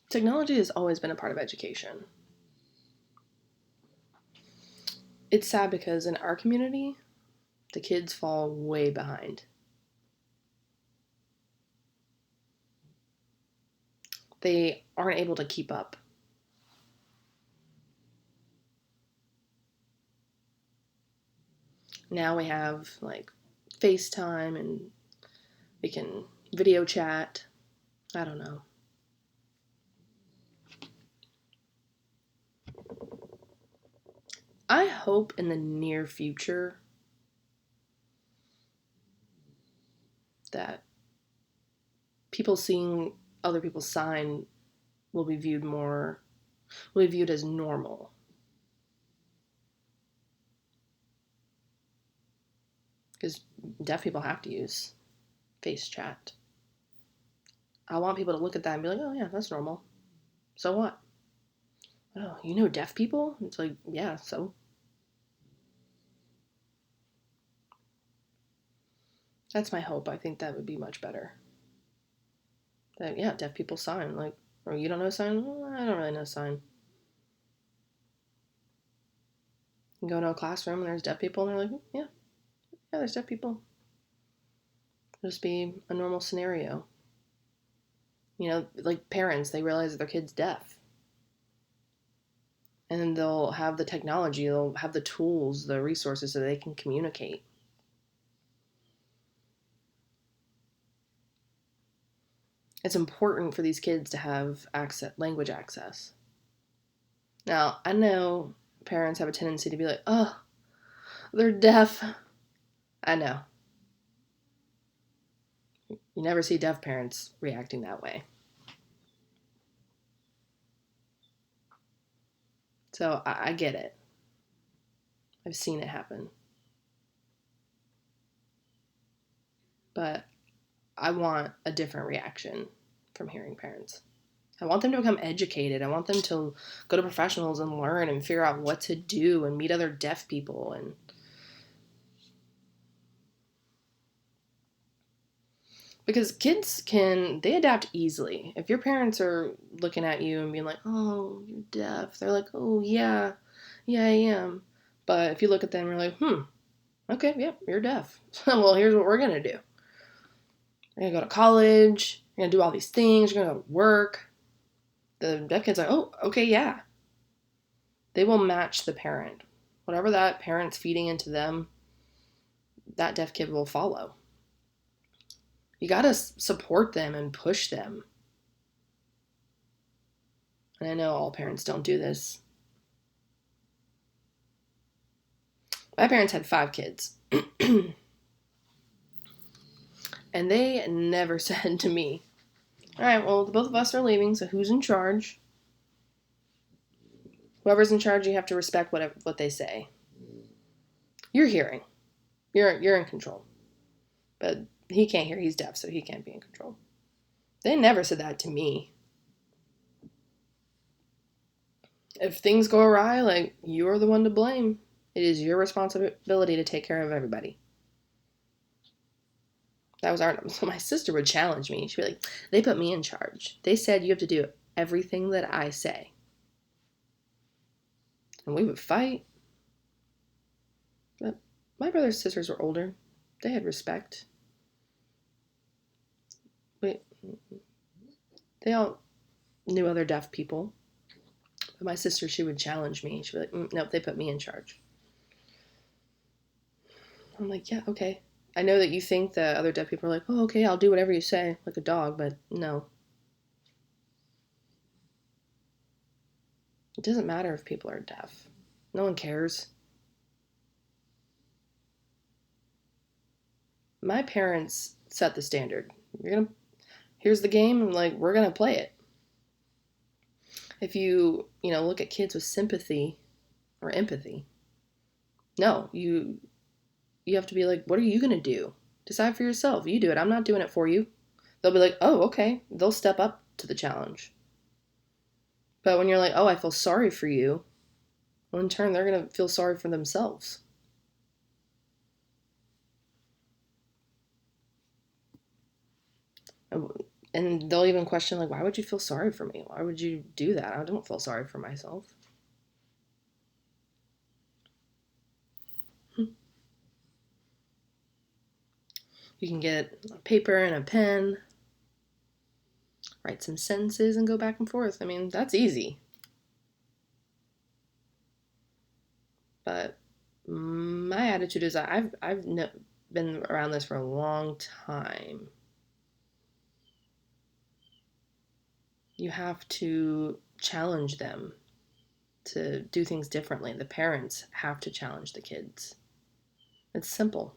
Technology has always been a part of education. It's sad because in our community, the kids fall way behind. They aren't able to keep up. Now we have like FaceTime and we can video chat. I don't know. I hope in the near future that people seeing other people sign will be viewed as normal. Because deaf people have to use face chat. I want people to look at that and be like, oh yeah, that's normal. So what? Oh, you know deaf people? It's like, yeah, so. That's my hope. I think that would be much better. That, yeah, deaf people sign. Like, or you don't know sign? Well, I don't really know sign. You go to a classroom and there's deaf people and they're like, yeah, there's deaf people. It'll just be a normal scenario. You know, like parents, they realize that their kid's deaf. And then they'll have the technology, they'll have the tools, the resources so they can communicate. It's important for these kids to have language access. Now, I know parents have a tendency to be like, oh, they're deaf. I know. You never see deaf parents reacting that way. So I get it. I've seen it happen. But I want a different reaction from hearing parents. I want them to become educated. I want them to go to professionals and learn and figure out what to do and meet other deaf people. And because kids they adapt easily. If your parents are looking at you and being like, oh, you're deaf, they're like, oh, yeah, I am. But if you look at them and you're like, okay, yep, you're deaf. Well, here's what we're going to do. You're going to go to college. You're going to do all these things. You're going to go to work. The deaf kid's like, oh, okay, yeah. They will match the parent. Whatever that parent's feeding into them, that deaf kid will follow. You got to support them and push them. And I know all parents don't do this. My parents had 5 kids. And they never said to me, all right, well, both of us are leaving, so who's in charge? Whoever's in charge, you have to respect what they say. You're hearing. You're in control. But he can't hear. He's deaf, so he can't be in control. They never said that to me. If things go awry, like, you're the one to blame. It is your responsibility to take care of everybody. That was our... So my sister would challenge me. She'd be like, they put me in charge. They said you have to do everything that I say. And we would fight. But my brothers and sisters were older. They had respect. They all knew other deaf people. But my sister, she would challenge me. She'd be like, nope, they put me in charge. I'm like, yeah, okay. I know that you think that other deaf people are like, oh, okay, I'll do whatever you say, like a dog, but no. It doesn't matter if people are deaf. No one cares. My parents set the standard. Here's the game, and like, we're gonna play it. If you look at kids with sympathy or empathy, no, you have to be like, what are you gonna do? Decide for yourself. You do it. I'm not doing it for you. They'll be like, oh, okay. They'll step up to the challenge. But when you're like, oh, I feel sorry for you, well, in turn, they're going to feel sorry for themselves. And they'll even question, like, why would you feel sorry for me? Why would you do that? I don't feel sorry for myself. You can get a paper and a pen, write some sentences, and go back and forth. I mean, that's easy. But my attitude is I've been around this for a long time. You have to challenge them to do things differently. The parents have to challenge the kids. It's simple.